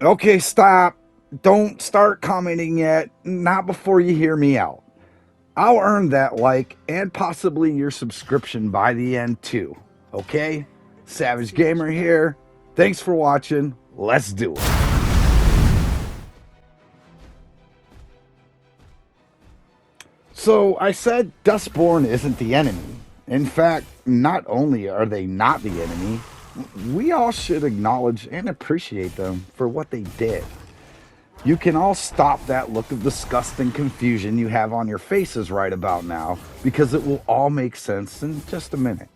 Okay, stop. Don't start commenting yet. Not before you hear me out. I'll earn that like and possibly your subscription by the end too. Okay? Savage Gamer here. Thanks for watching. Let's do it. So I said Dustborn isn't the enemy. In fact, not only are they not the enemy, we all should acknowledge and appreciate them for what they did. You can all stop that look of disgust and confusion you have on your faces right about now, because it will all make sense in just a minute.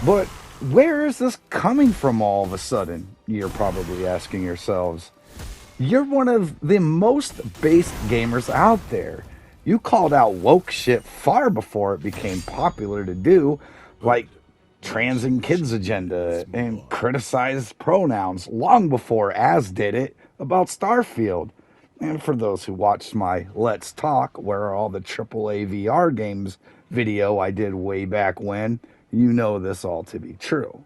But where is this coming from all of a sudden? You're probably asking yourselves. You're one of the most based gamers out there. You called out woke shit far before it became popular to do, like trans and kids agenda, and criticized pronouns long before As did it about Starfield. And for those who watched my Let's Talk, where all the AAA VR games video I did way back when, you know this all to be true.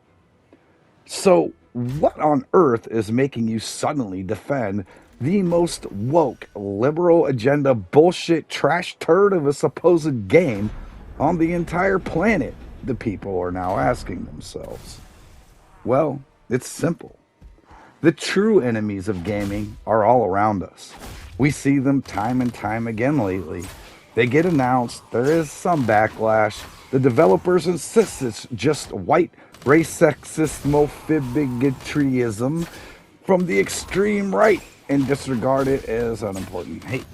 So, what on earth is making you suddenly defend the most woke, liberal agenda bullshit trash turd of a supposed game on the entire planet? The people are now asking themselves. Well, it's simple. The true enemies of gaming are all around us. We see them time and time again lately. They get announced, there is some backlash. The developers insist it's just white race sexist bigotryism from the extreme right and disregard it as unimportant hate.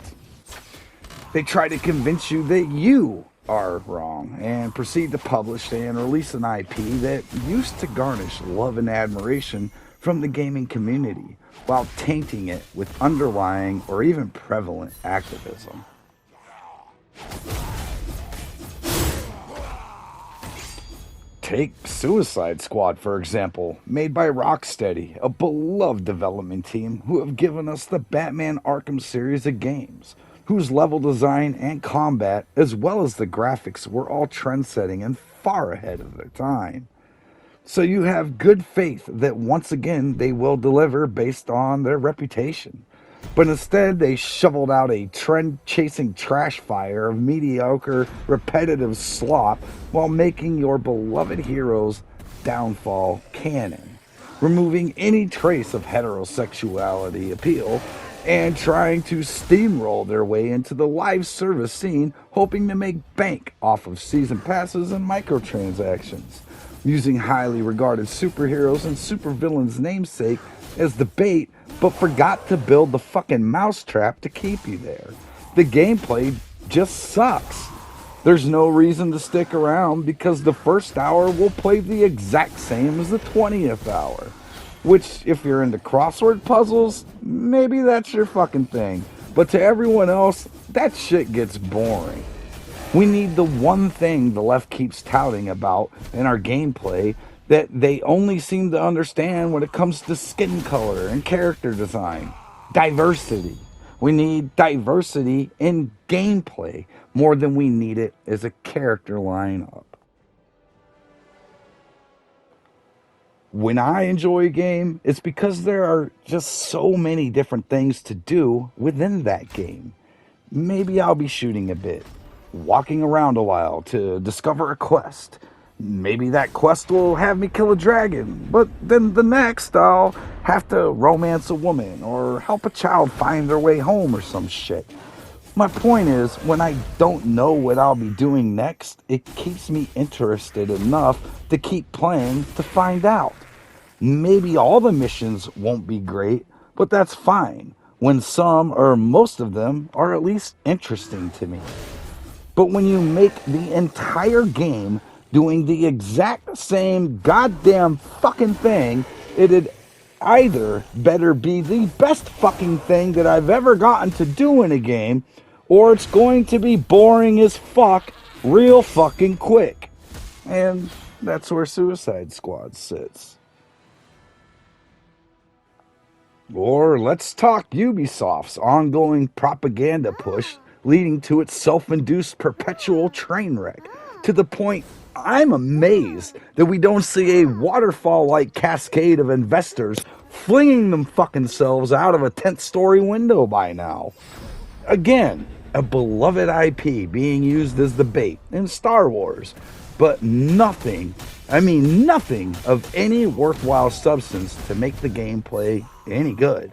They try to convince you that you are wrong and proceed to publish and release an IP that used to garnish love and admiration from the gaming community while tainting it with underlying or even prevalent activism. Take Suicide Squad, for example, made by Rocksteady, a beloved development team who have given us the Batman Arkham series of games, whose level design and combat, as well as the graphics, were all trend-setting and far ahead of their time. So you have good faith that once again they will deliver based on their reputation. But instead, they shoveled out a trend-chasing trash fire of mediocre, repetitive slop while making your beloved hero's downfall canon, removing any trace of heterosexuality appeal, and trying to steamroll their way into the live service scene, hoping to make bank off of season passes and microtransactions, using highly regarded superheroes and supervillains' namesake as the bait, but forgot to build the fucking mousetrap to keep you there. The gameplay just sucks. There's no reason to stick around because the first hour will play the exact same as the 20th hour. Which, if you're into crossword puzzles, maybe that's your fucking thing. But to everyone else, that shit gets boring. We need the one thing the left keeps touting about in our gameplay that they only seem to understand when it comes to skin color and character design. Diversity. We need diversity in gameplay more than we need it as a character lineup. When I enjoy a game, it's because there are just so many different things to do within that game. Maybe I'll be shooting a bit, walking around a while to discover a quest. Maybe that quest will have me kill a dragon, but then the next I'll have to romance a woman or help a child find their way home or some shit. My point is, when I don't know what I'll be doing next, it keeps me interested enough to keep playing to find out. Maybe all the missions won't be great, but that's fine, when some or most of them are at least interesting to me. But when you make the entire game doing the exact same goddamn fucking thing, it'd either better be the best fucking thing that I've ever gotten to do in a game, or it's going to be boring as fuck real fucking quick. And that's where Suicide Squad sits. Or let's talk Ubisoft's ongoing propaganda push leading to its self-induced perpetual train wreck, to the point I'm amazed that we don't see a waterfall-like cascade of investors flinging them fucking selves out of a 10th-story window by now. Again, a beloved IP being used as the bait in Star Wars, but nothing, I mean nothing of any worthwhile substance to make the gameplay any good.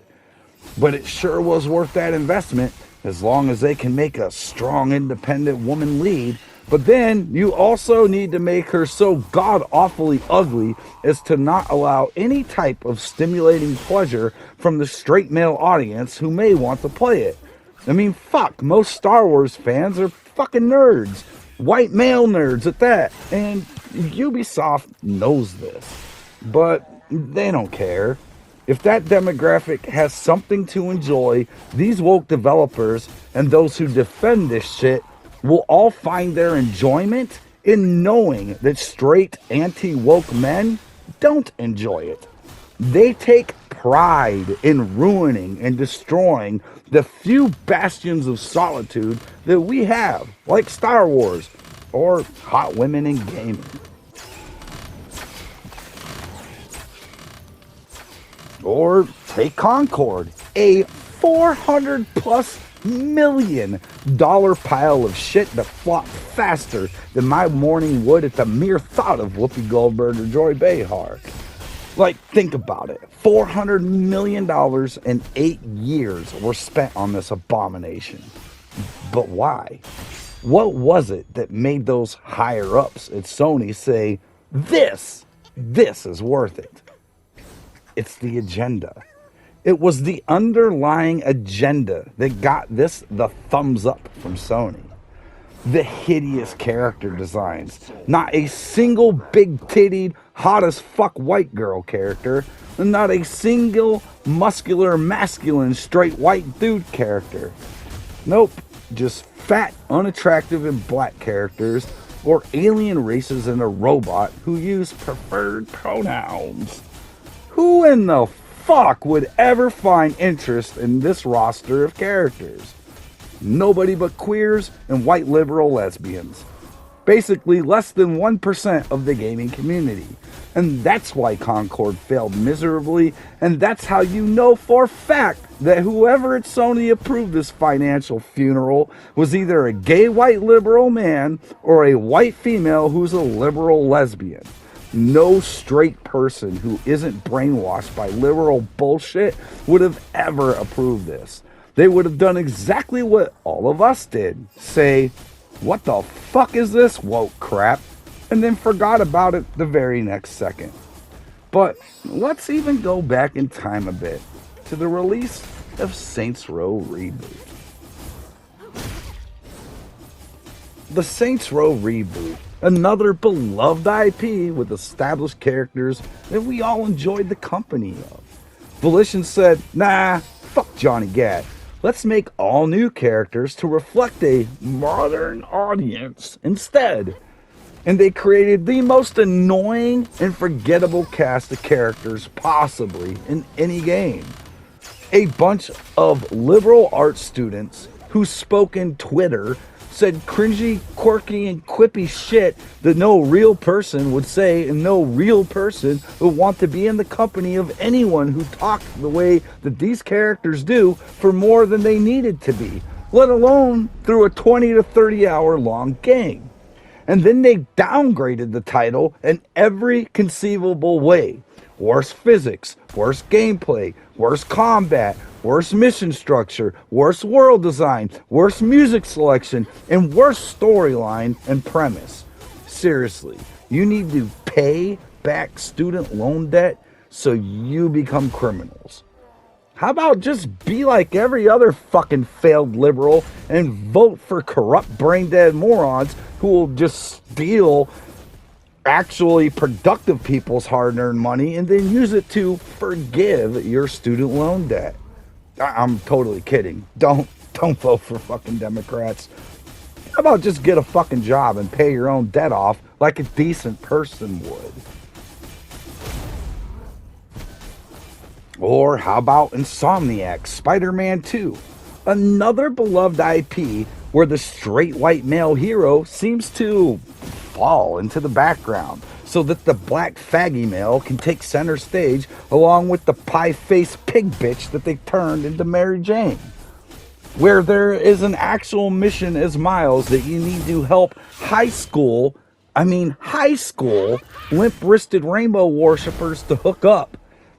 But it sure was worth that investment as long as they can make a strong, independent woman lead. But then you also need to make her so god-awfully ugly as to not allow any type of stimulating pleasure from the straight male audience who may want to play it. I mean, fuck, most Star Wars fans are fucking nerds. White male nerds at that. And Ubisoft knows this. But they don't care. If that demographic has something to enjoy, these woke developers and those who defend this shit will all find their enjoyment in knowing that straight anti-woke men don't enjoy it. They take pride in ruining and destroying the few bastions of solitude that we have, like Star Wars or hot women in gaming. Or take Concord, a $400+ million pile of shit that flopped faster than my morning would at the mere thought of Whoopi Goldberg or Joy Behar. Like, think about it. $400 million in 8 years were spent on this abomination. But why? What was it that made those higher-ups at Sony say, this is worth it? It's the agenda. It was the underlying agenda that got this the thumbs up from Sony. The hideous character designs. Not a single big-tittied, hot-as-fuck white girl character. And not a single muscular, masculine, straight white dude character. Nope. Just fat, unattractive, and black characters. Or alien races and a robot who use preferred pronouns. Who in the fuck would ever find interest in this roster of characters? Nobody but queers and white liberal lesbians. Basically less than 1% of the gaming community. And that's why Concord failed miserably, and that's how you know for a fact that whoever at Sony approved this financial funeral was either a gay white liberal man or a white female who's a liberal lesbian. No straight person who isn't brainwashed by liberal bullshit would have ever approved this. They would have done exactly what all of us did. Say, what the fuck is this woke crap? And then forgot about it the very next second. But let's even go back in time a bit to the release of Saints Row Reboot. The Saints Row Reboot, another beloved IP with established characters that we all enjoyed the company of. Volition said, nah, fuck Johnny Gat. Let's make all new characters to reflect a modern audience instead. And they created the most annoying and forgettable cast of characters possibly in any game. A bunch of liberal arts students who spoke in Twitter said cringy, quirky, and quippy shit that no real person would say, and no real person would want to be in the company of anyone who talked the way that these characters do for more than they needed to be, let alone through a 20 to 30 hour long game. And then they downgraded the title in every conceivable way. Worse physics, worse gameplay, worse combat, worse mission structure, worse world design, worse music selection, and worse storyline and premise. Seriously, you need to pay back student loan debt so you become criminals. How about just be like every other fucking failed liberal and vote for corrupt brain dead morons who will just steal actually productive people's hard-earned money and then use it to forgive your student loan debt. I'm totally kidding. Don't vote for fucking Democrats. How about just get a fucking job and pay your own debt off like a decent person would? Or how about Insomniac's Spider-Man 2? Another beloved IP where the straight white male hero seems to fall into the background so that the black faggy male can take center stage along with the pie-faced pig bitch that they turned into Mary Jane. Where there is an actual mission as Miles that you need to help high school, limp-wristed rainbow worshippers to hook up.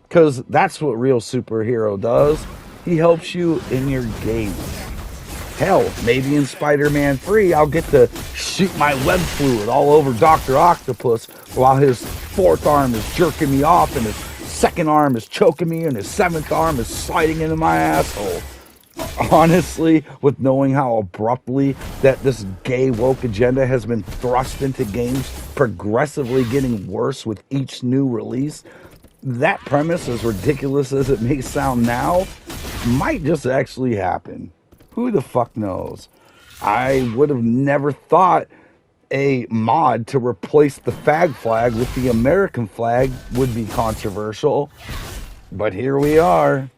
Because that's what real superhero does. He helps you in your game. Hell, maybe in Spider-Man 3, I'll get to shoot my web fluid all over Dr. Octopus while his fourth arm is jerking me off and his second arm is choking me and his seventh arm is sliding into my asshole. Honestly, with knowing how abruptly that this gay woke agenda has been thrust into games, progressively getting worse with each new release, that premise, as ridiculous as it may sound now, might just actually happen. Who the fuck knows? I would have never thought a mod to replace the fag flag with the American flag would be controversial, but here we are.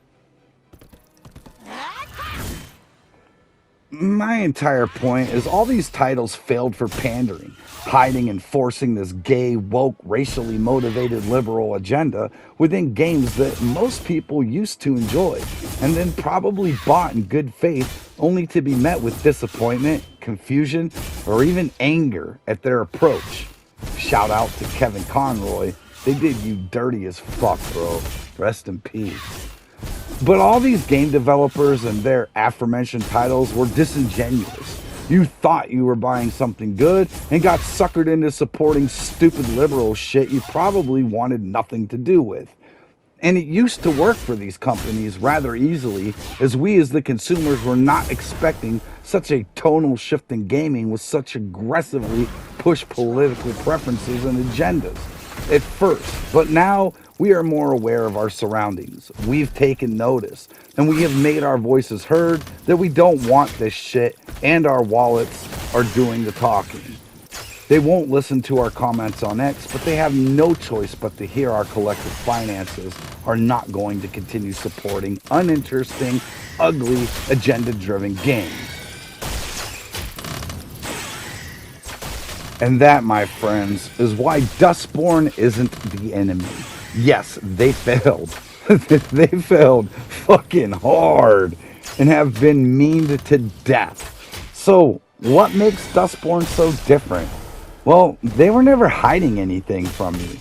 My entire point is all these titles failed for pandering, hiding and forcing this gay, woke, racially motivated liberal agenda within games that most people used to enjoy, and then probably bought in good faith only to be met with disappointment, confusion, or even anger at their approach. Shout out to Kevin Conroy. They did you dirty as fuck, bro. Rest in peace. But all these game developers and their aforementioned titles were disingenuous. You thought you were buying something good and got suckered into supporting stupid liberal shit you probably wanted nothing to do with. And it used to work for these companies rather easily, as we as the consumers were not expecting such a tonal shift in gaming with such aggressively pushed political preferences and agendas at first. But now we are more aware of our surroundings. We've taken notice, and we have made our voices heard that we don't want this shit, and our wallets are doing the talking. They won't listen to our comments on X, but they have no choice but to hear our collective finances are not going to continue supporting uninteresting, ugly, agenda-driven games. And that, my friends, is why Dustborn isn't the enemy. Yes, they failed. They failed fucking hard and have been memed to death. So, what makes Dustborn so different? Well, they were never hiding anything from me.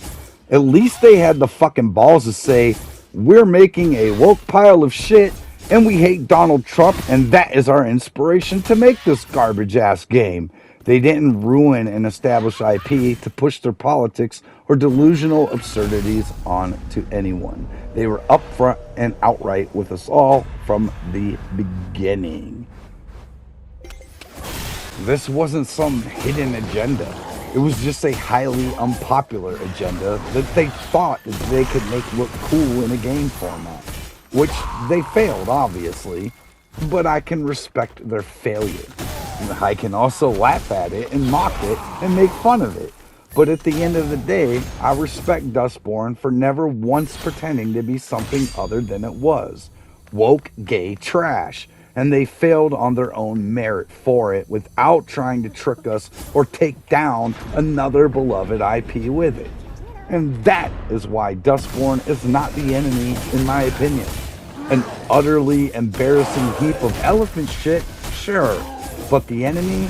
At least they had the fucking balls to say, we're making a woke pile of shit and we hate Donald Trump and that is our inspiration to make this garbage ass game. They didn't ruin an established IP to push their politics or delusional absurdities onto anyone. They were upfront and outright with us all from the beginning. This wasn't some hidden agenda. It was just a highly unpopular agenda that they thought that they could make look cool in a game format. Which they failed, obviously, but I can respect their failure. I can also laugh at it and mock it and make fun of it. But at the end of the day, I respect Dustborn for never once pretending to be something other than it was. Woke, gay trash. And they failed on their own merit for it without trying to trick us or take down another beloved IP with it. And that is why Dustborn is not the enemy, in my opinion. An utterly embarrassing heap of elephant shit, sure. But the enemy?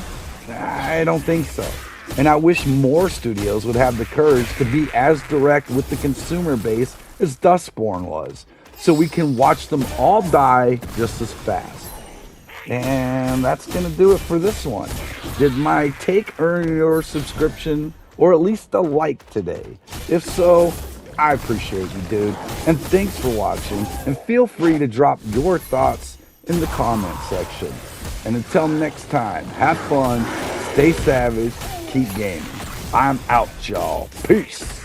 I don't think so. And I wish more studios would have the courage to be as direct with the consumer base as Dustborn was, so we can watch them all die just as fast. And that's going to do it for this one. Did my take earn your subscription or at least a like today? If so, I appreciate you, dude. And thanks for watching. And feel free to drop your thoughts in the comment section. And until next time, have fun, stay savage, keep gaming. I'm out, y'all. Peace.